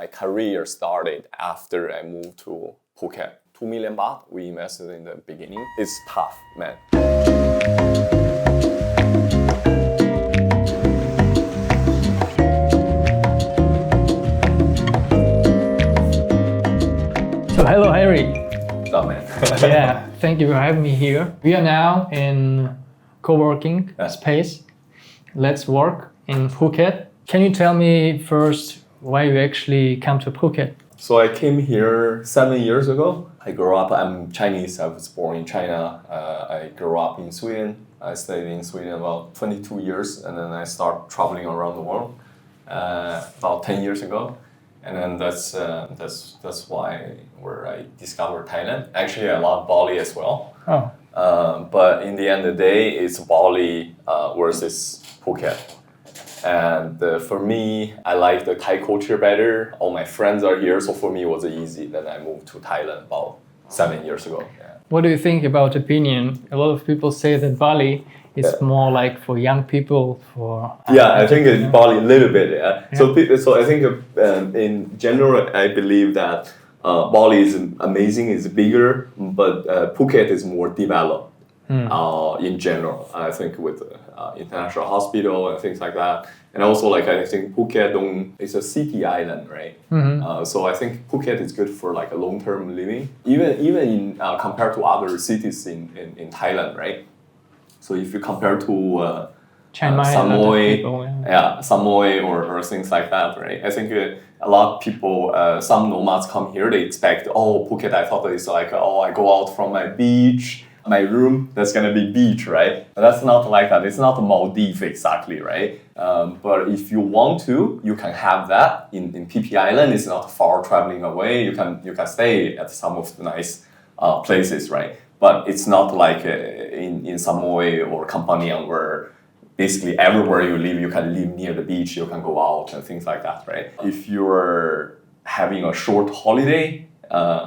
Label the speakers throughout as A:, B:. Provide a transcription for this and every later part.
A: my career started after I moved to Phuket. 2 million baht we invested in the beginning. It's tough, man.
B: So hello, Harry.
A: What's up, man?
B: Yeah, thank you for having me here. We are now in coworking space. Let's work in Phuket. Can you tell me first why you actually come to Phuket?
A: So I came here 7 years ago. I grew up, I'm Chinese, I was born in China. I grew up in Sweden. I stayed in Sweden about 22 years and then I started traveling around the world about 10 years ago. And then that's why where I discovered Thailand. Actually, I love Bali as well.
B: Oh.
A: But in the end of the day, it's Bali versus Phuket. And for me, I like the Thai culture better. All my friends are here, so for me it was easy. Then I moved to Thailand about 7 years ago. Yeah.
B: What do you think about opinion? A lot of people say that Bali is more like for young people.
A: I think it's Bali a little bit. Yeah. So I think in general, I believe that Bali is amazing, is bigger, but Phuket is more developed. In general, I think with international hospital and things like that, and also I think Phuket is a city island, right? Mm-hmm. So I think Phuket is good for a long-term living, even in compared to other cities in Thailand, right? So if you compare to Samui, Samui or things like that, right? I think a lot of people, some nomads come here, they expect, Phuket, I thought it's I go out from my beach, my room, that's gonna be beach, right? But that's not like that. It's not Maldives exactly, right? But if you want to, you can have that in PP Island. It's not far traveling away. You can stay at some of the nice places, right? But it's not like in Samui or Kampanian where basically everywhere you live, you can live near the beach, you can go out and things like that, right? If you're having a short holiday,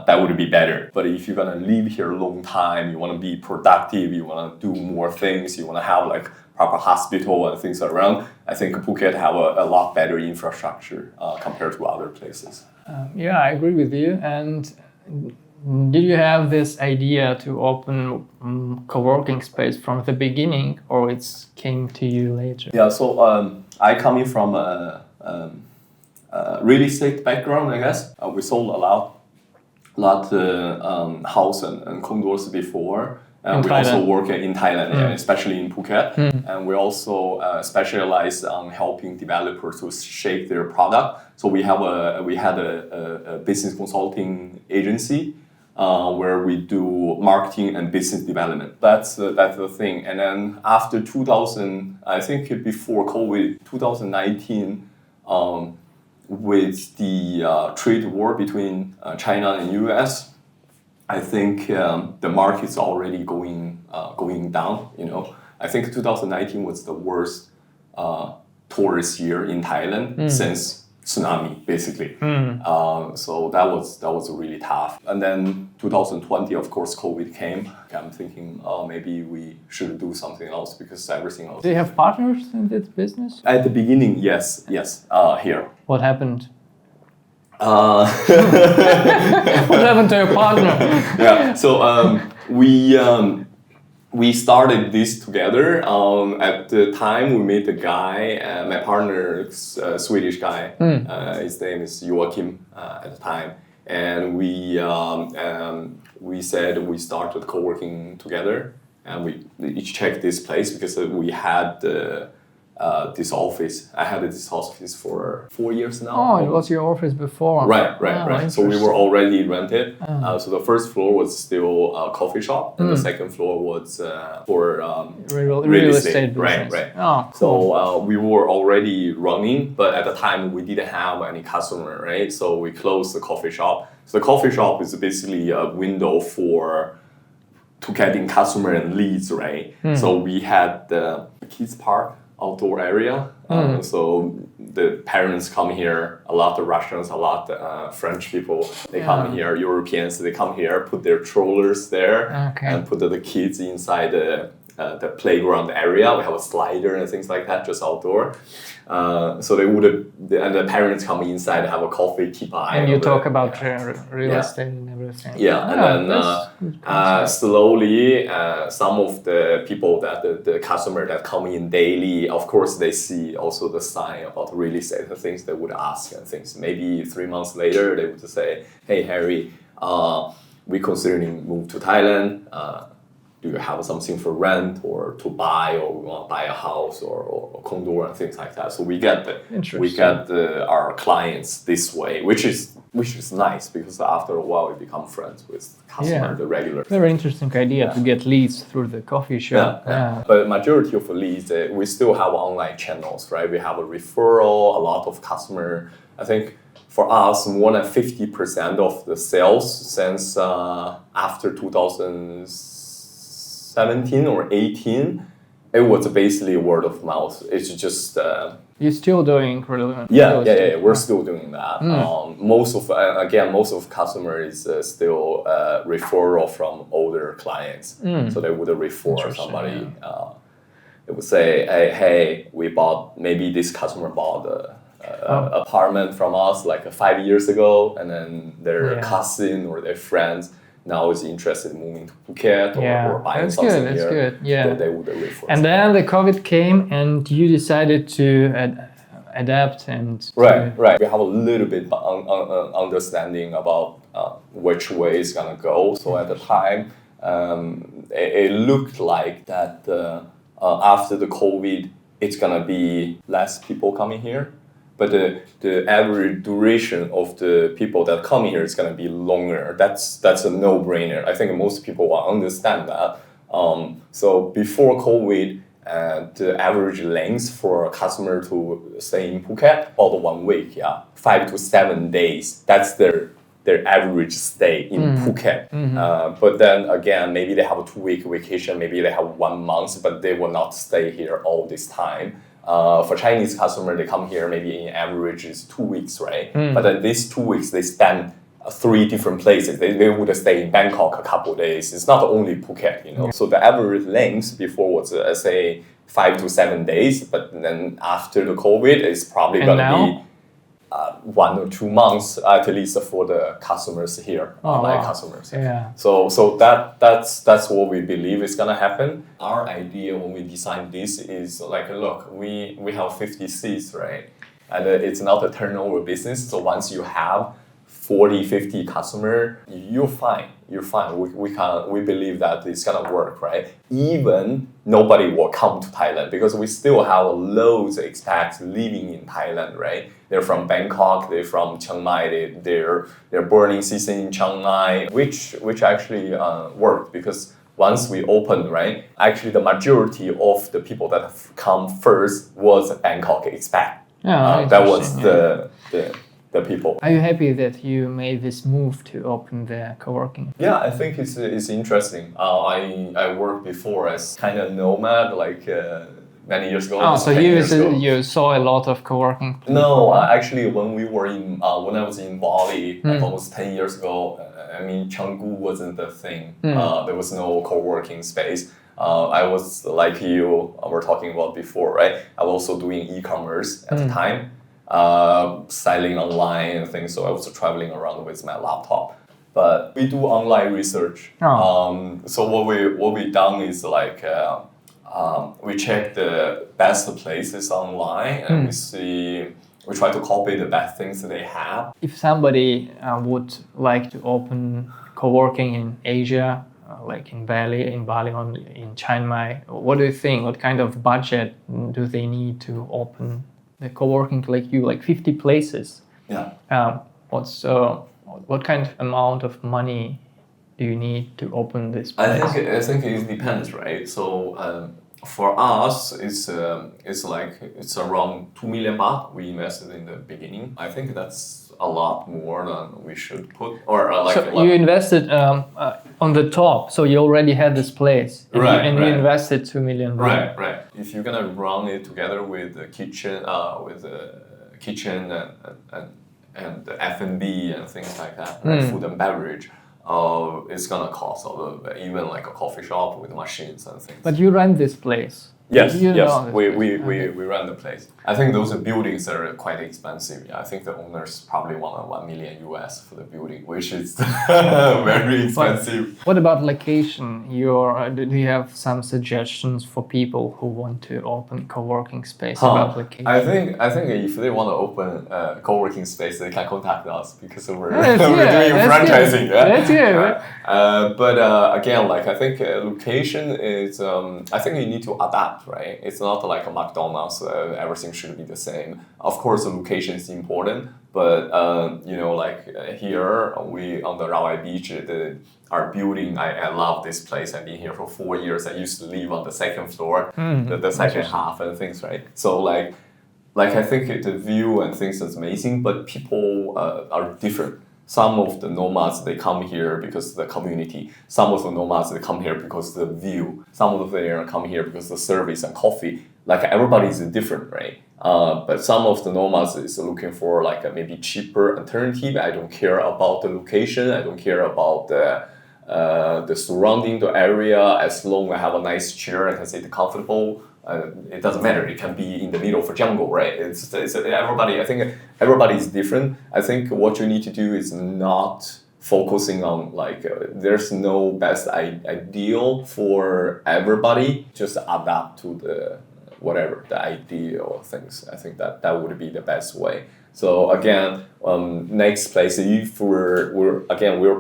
A: that would be better. But if you're gonna live here a long time, you wanna be productive, you wanna do more things, you wanna have proper hospital and things around, I think Phuket have a lot better infrastructure compared to other places.
B: Yeah, I agree with you. And did you have this idea to open co-working space from the beginning, or it came to you later? Yeah,
A: so I coming from a real estate background, I guess. We sold a lot house and condos before. We also work in Thailand, especially in Phuket. And we also specialize on helping developers to shape their product. So we had a business consulting agency where we do marketing and business development. That's the thing. And then after 2000, I think before COVID, 2019, with the trade war between China and US, I think the market's already going down. I think 2019 was the worst tourist year in Thailand since tsunami, basically. So that was really tough. And then 2020, of course, COVID came. I'm thinking, maybe we should do something else because everything else.
B: Do you have partners in this business?
A: At the beginning, yes, here.
B: What happened? What happened to your partner?
A: Yeah, so we started this together. At the time, we met a guy, my partner, a Swedish guy. His name is Joachim at the time. And we said we started co-working together. And we each checked this place because we had this office. I had this office for 4 years now.
B: Oh, it was your office before.
A: Right. So we were already rented. So the first floor was still a coffee shop, and the second floor was for
B: real estate business.
A: Right.
B: Oh, cool.
A: So we were already running, but at the time we didn't have any customer, right? So we closed the coffee shop. So the coffee shop is basically a window to getting customer and leads, right? So we had the kids park, outdoor area. So the parents come here, a lot of Russians, a lot of French people, they come here, Europeans, they come here, put their strollers there and put the kids inside the playground area. We have a slider and things like that, just outdoor. So they would, and the parents come inside, have a coffee, keep an eye.
B: And you
A: on
B: talk
A: the,
B: about real estate and everything.
A: Yeah, and then slowly, some of the people the customer that come in daily, of course, they see also the sign about real estate and things. They would ask and things. Maybe 3 months later, they would say, "Hey, Harry, we considering move to Thailand. Do you have something for rent or to buy, or we want to buy a house or condo and things like that?" So we get our clients this way, which is nice because after a while we become friends with customer, the regular.
B: Very interesting idea to get leads through the coffee shop.
A: But majority of the leads, we still have online channels, right? We have a referral, a lot of customer. I think for us, more than 50% of the sales since after 2017 or 18, it was basically word of mouth. It's just
B: you're still doing relevant.
A: Yeah. We're still doing that. Most of customers is still referral from older clients. So they would refer somebody. They would say, hey, maybe this customer bought apartment from us like 5 years ago, and then their cousin or their friends now is interested in moving to Phuket or buying something here. That's good.
B: Yeah.
A: They would refer.
B: And then the COVID came, and you decided to adapt and.
A: Right. We have a little bit understanding about which way it's gonna go. So at the time, it looked like that after the COVID, it's gonna be less people coming here. But the average duration of the people that come here is going to be longer. That's a no-brainer. I think most people will understand that. So before COVID, the average length for a customer to stay in Phuket, about 1 week, 5 to 7 days. That's their average stay in Phuket. But then again, maybe they have a 2-week vacation, maybe they have 1 month, but they will not stay here all this time. For Chinese customer, they come here maybe in average is 2 weeks, right? But then these 2 weeks, they spend 3 different places. They would stay in Bangkok a couple of days. It's not only Phuket, So the average length before was, say, 5 to 7 days. But then after the COVID, it's probably going to be 1 or 2 months at least for the customers here, online customers.
B: Yeah.
A: So that's what we believe is gonna happen. Our idea when we designed this is like, look, we have 50 seats, right? And it's not a turnover business. So once you have 40, 50 customer, you're fine. We believe that it's gonna work, right? Even nobody will come to Thailand because we still have loads of expats living in Thailand, right? They're from Bangkok, they're from Chiang Mai, they're burning season in Chiang Mai, which actually worked because once we opened, right? Actually, the majority of the people that have come first was Bangkok expat. That was the people.
B: Are you happy that you made this move to open the coworking?
A: Yeah, I think it's interesting. I worked before as kind of nomad, like many years ago.
B: Oh, so you saw a lot of coworking?
A: No, actually, when I was in Bali, like almost 10 years ago, Canggu wasn't the thing. There was no coworking space. I was like you were talking about before, right? I was also doing e-commerce at the time. Selling online and things, so I was traveling around with my laptop. But we do online research. So what we done is like we check the best places online and we try to copy the best things that they have.
B: If somebody would like to open coworking in Asia, like in Bali or in Chiang Mai, what do you think? What kind of budget do they need to open the coworking like 50 places?
A: Yeah.
B: What kind of amount of money do you need to open this place?
A: I think it depends, right? So for us, it's around 2 million baht we invested in the beginning. I think that's a lot more than we should put.
B: You invested on the top, so you already had this place, and you invested 2 million.
A: Right. If you're gonna run it together with the kitchen, and the F&B and things like that, food and beverage, it's gonna cost a little bit, even like a coffee shop with machines and things.
B: But you rent this place.
A: Yes,
B: You
A: yes,
B: know this place.
A: we run the place. I think those buildings are quite expensive. Yeah, I think the owners probably want $1 million US for the building, which is very expensive.
B: What about location? Do you have some suggestions for people who want to open co-working space about location?
A: I think if they want to open a co-working space, they can contact us because we're
B: That's
A: we're
B: good,
A: doing
B: that's
A: franchising.
B: good. That's good.
A: But again, like I think location is. I think you need to adapt, right? It's not like a McDonald's. Everything should be the same. Of course, the location is important, but you know, like here we on the Rawai Beach, our building. I love this place. I've been here for 4 years. I used to live on the second floor, the second half and things, right? So like I think the view and things is amazing, but people are different. Some of the nomads, they come here because of the community. Some of the nomads, they come here because of the view. Some of them come here because of the service and coffee. Like everybody is different, right? But some of the nomads is looking for like a maybe cheaper alternative. I don't care about the location. I don't care about the surrounding the area. As long as I have a nice chair, I can sit comfortable. It doesn't matter. It can be in the middle of a jungle, right? It's everybody. I think everybody is different. I think what you need to do is not focusing on like there's no best ideal for everybody. Just adapt to the whatever the ideal things. I think that would be the best way. So again, next place, if we're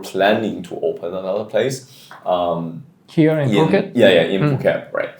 A: planning to open another place.
B: Here in Phuket?
A: Yeah, in Phuket, right.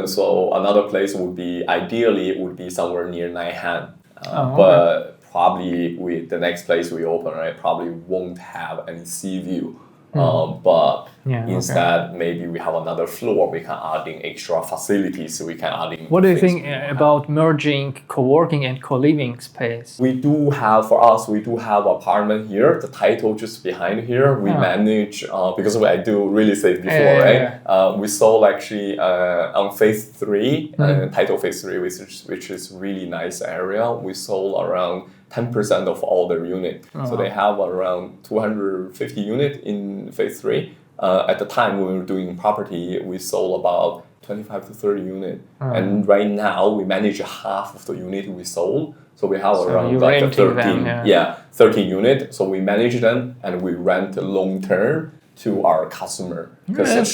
A: So another place would be, ideally, it would be somewhere near Nai Han. But probably the next place we open, right, probably won't have any sea view. But instead, maybe we have another floor, we can add in extra facilities, so we can add in.
B: What do you think about merging co-working and co-living space?
A: We do have apartment here, the title just behind here. We manage, because I do real estate before, right? We sold actually on phase 3, title phase 3, which is really nice area. We sold around 10% of all their unit. So they have around 250 unit in phase 3. At the time when we were doing property, we sold about 25 to 30 unit. And right now we manage half of the unit we sold. So we have around like 13 unit. So we manage them and we rent long term to our customer. Because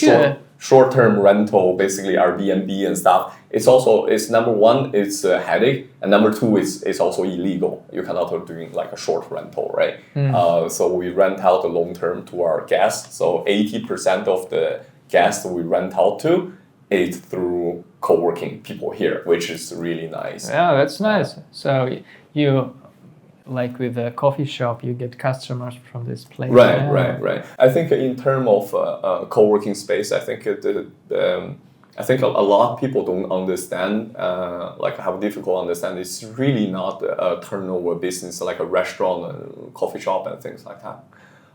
A: short term rental, basically Airbnb and stuff, it's number one, it's a headache, and number two, it's also illegal. You cannot doing like a short rental, right? So we rent out the long term to our guests. So 80% of the guests we rent out to is through co-working people here, which is really nice.
B: Yeah, that's nice. So you, like with a coffee shop, you get customers from this place.
A: Right. I think in terms of co-working space, I think I think a lot of people don't understand, like have difficult understand. It's really not a turnover business like a restaurant, and coffee shop, and things like that.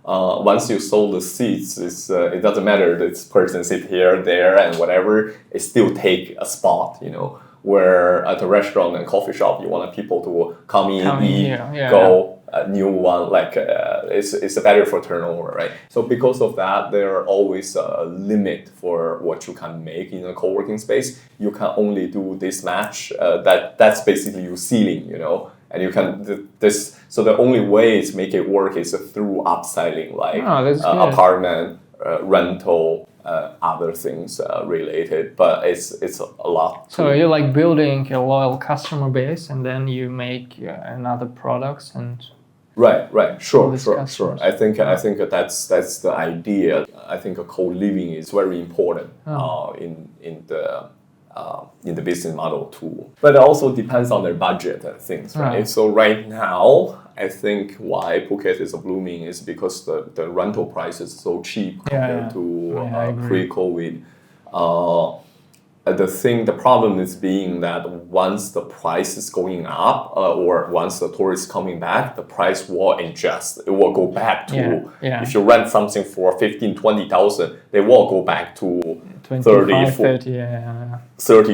A: Once you sold the seats, it doesn't matter this person sit here, there, and whatever. It still take a spot, you know. Where at a restaurant and coffee shop, you want people to come in, eat, go. A new one, like it's better for turnover, right? So because of that, there are always a limit for what you can make in a co-working space. You can only do this match. That's basically your ceiling, you know. And you can So the only way to make it work is through upselling, like apartment, rental, other things related. But it's a lot.
B: So you're like building a loyal customer base, and then you make another products and.
A: Right. Sure. I think that's the idea. I think a co-living is very important in the business model too. But it also depends on their budget and things, right? So right now, I think why Phuket is blooming is because the rental price is so cheap compared to pre-COVID. The problem is being that once the price is going up, or once the tourists coming back, the price will adjust. It will go back to, if you rent something for 15,000-20,000, they will go back to 30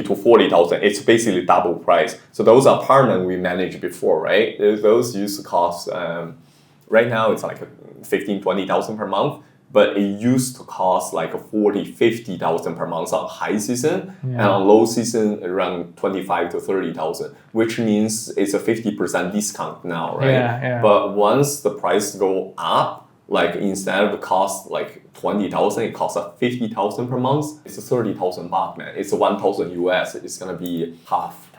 A: to 40,000. It's basically double price. So those apartments we managed before, right? Those used to cost, right now it's like 15,000-20,000 per month. but it used to cost like 40,000-50,000 per month on high season, and on low season around 25 to 30,000, which means it's a 50% discount now, right?
B: Yeah.
A: But once the price go up, like instead of cost like 20,000, it costs 50,000 per month. It's 30,000 baht, man. It's 1,000 US. It's gonna be tough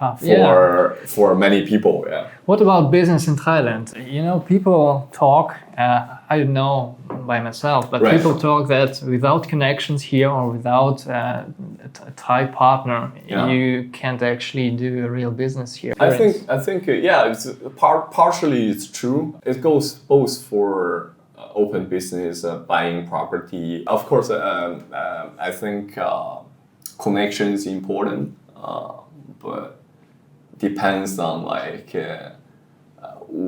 A: for many people. Yeah.
B: What about business in Thailand? You know, people talk. I don't know by myself, but people talk that without connections here or without a Thai partner, you can't actually do a real business here.
A: I think it's partially it's true. It goes both for open business, buying property. Of course, I think connection is important, but depends on like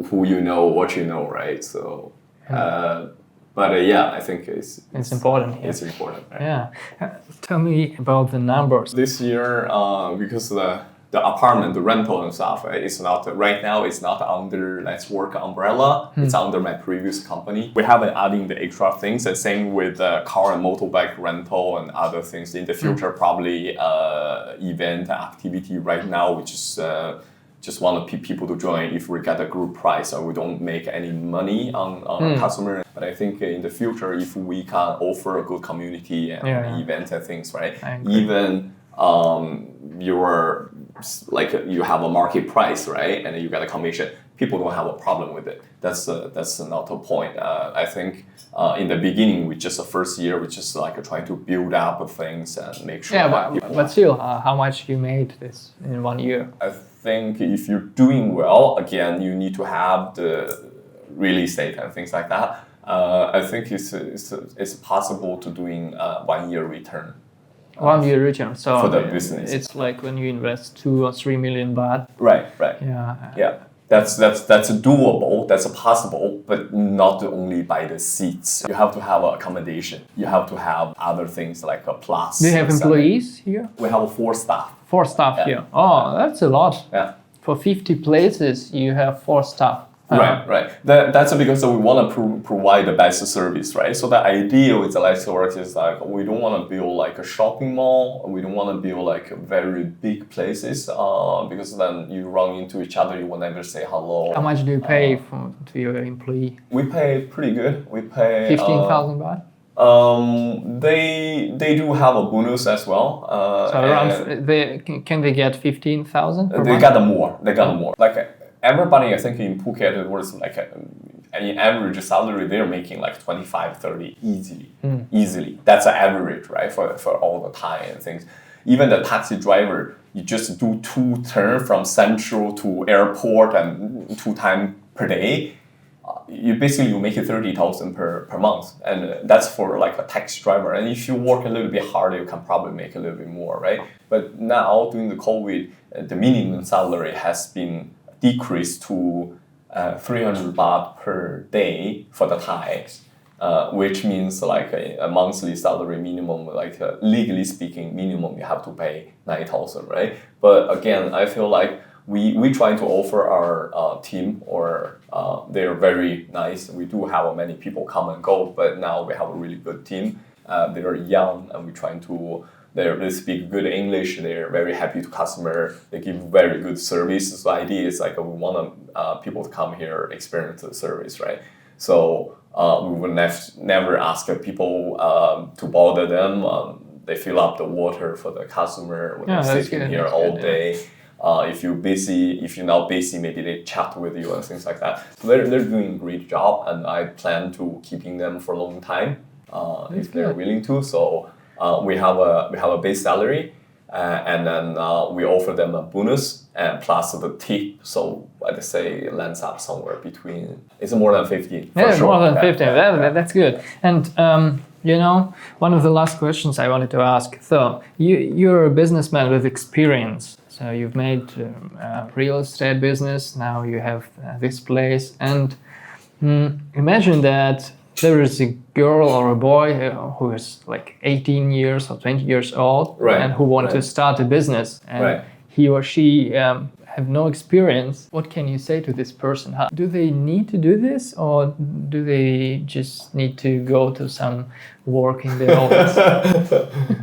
A: who you know, what you know, right? So, I think it's
B: important. Yeah.
A: It's important. Right?
B: Yeah. Tell me about the numbers.
A: This year, because the apartment, the rental and stuff, it's not right now. It's not under Let's Work umbrella. It's under my previous company. We haven't adding the extra things. And same with car and motorbike rental and other things in the future. Probably event activity right now, which is just want people to join if we get a group price or we don't make any money on a customer. But I think in the future, if we can offer a good community and events and things, right? Even you have a market price, right? And you get a commission. People don't have a problem with it. That's not the point. I think in the beginning, the first year, we just like trying to build up things and make sure.
B: Yeah, but still, how much you made this in 1 year?
A: I think if you're doing well, again, you need to have the real estate and things like that. I think it's possible to doing 1 year return.
B: 1 year return. So
A: for the business,
B: it's like when you invest 2 or 3 million baht.
A: Right.
B: Yeah.
A: That's doable. That's possible, but not only by the seats. You have to have accommodation. You have to have other things like a plus.
B: Do you have employees here?
A: We have 4 staff.
B: 4 staff here. Oh, that's a lot.
A: Yeah.
B: For 50 places, you have 4 staff.
A: Right. That's because we want to provide the best service, right? So the idea with the Let's Work is like we don't want to build like a shopping mall. We don't want to build like very big places because then you run into each other. You will never say hello.
B: How much do you pay to your employee?
A: We pay pretty good. We pay
B: 15,000 baht.
A: They do have a bonus as well.
B: So around can they get 15,000?
A: They got more. Like everybody, I think in Phuket, it was like an average salary they're making like 25, 30 easily. That's an average, right? For all the time and things. Even the taxi driver, you just do 2 turns from central to airport and 2 times per day. You make it 30,000 per month, and that's for like a taxi driver. And if you work a little bit harder, you can probably make a little bit more, right? But now during the COVID, the minimum salary has been decreased to 300 baht per day for the Thais, which means like a monthly salary minimum, like legally speaking, minimum you have to pay 9,000, right? But again, I feel like we try to offer our team, or they're very nice. We do have many people come and go, but now we have a really good team. They're young, and we're trying to. They speak good English. They're very happy to customer. They give very good service. So the idea is like we want people to come here experience the service, right? So we would never ask people to bother them. They fill up the water for the customer when they're sitting here all day. If you're not busy, maybe they chat with you and things like that. So they're doing a great job, and I plan to keeping them for a long time if they're willing to. So. We have a base salary, and then we offer them a bonus and plus the tip. So I'd say it lands up somewhere between. It's more than 15.
B: Yeah,
A: sure.
B: More than 15. That's good. And one of the last questions I wanted to ask. So you're a businessman with experience. So you've made real estate business. Now you have this place, and imagine that. There is a girl or a boy who is like 18 years or 20 years old and who want to start a business. And he or she have no experience, what can you say to this person? Do they need to do this, or do they just need to go to some work in the office?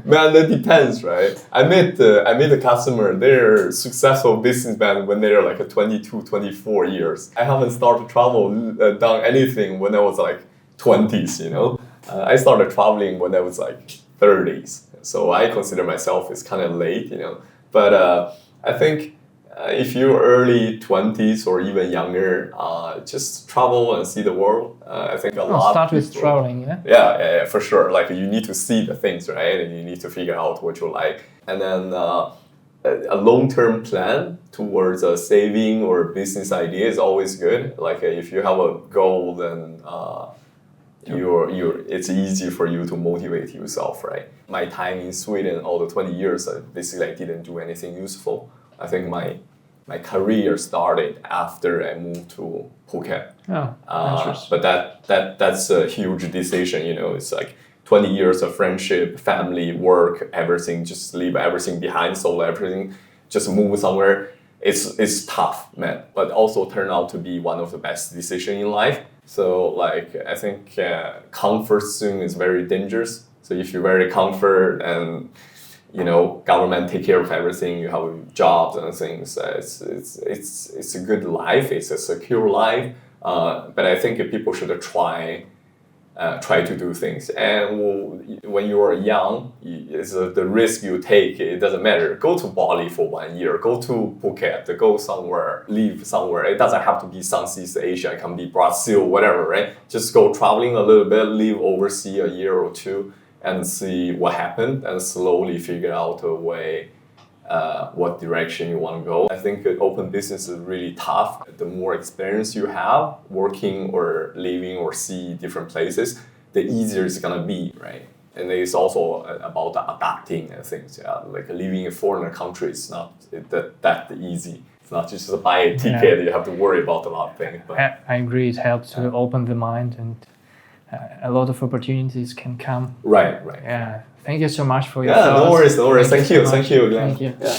A: Man, that depends, right? I met a customer. They're successful businessmen when they're like 22, 24 years. I haven't started travel, done anything when I was like 20s, you know. I started traveling when I was like 30s. So I consider myself as kind of late, you know. But I think if you're early 20s or even younger, just travel and see the world. I think a lot.
B: Start with traveling, yeah?
A: Yeah, for sure. Like you need to see the things, right? And you need to figure out what you like. And then a long-term plan towards a saving or business idea is always good. Like if you have a goal, then it's easy for you to motivate yourself, right? My time in Sweden, all the 20 years, basically I didn't do anything useful. I think my career started after I moved to Phuket.
B: Oh, interesting.
A: But that's a huge decision, you know. It's like 20 years of friendship, family, work, everything, just leave everything behind, solo everything, just move somewhere. It's tough, man, but also turned out to be one of the best decisions in life. So like I think comfort zone is very dangerous. So if you're very comfort and you know government take care of everything, you have jobs and things, it's a good life, it's a secure life. But I think people should try to do things. And when you are young, it's the risk you take. It doesn't matter. Go to Bali for 1 year. Go to Phuket. Go somewhere. Live somewhere. It doesn't have to be Southeast Asia. It can be Brazil, whatever, right? Just go traveling a little bit. Live overseas a year or two and see what happened, and slowly figure out a way. What direction you want to go. I think open business is really tough. The more experience you have working or living or see different places, the easier it's gonna be, right? And it's also about adapting and things. Yeah, like living in a foreign country is not that easy. It's not just buy a ticket. You have to worry about a lot of things. But
B: I agree. It helps to open the mind, and a lot of opportunities can come.
A: Right.
B: Yeah. Thank you so much for your
A: thoughts. No worries.
B: Thank you.
A: Thank you.
B: Yeah.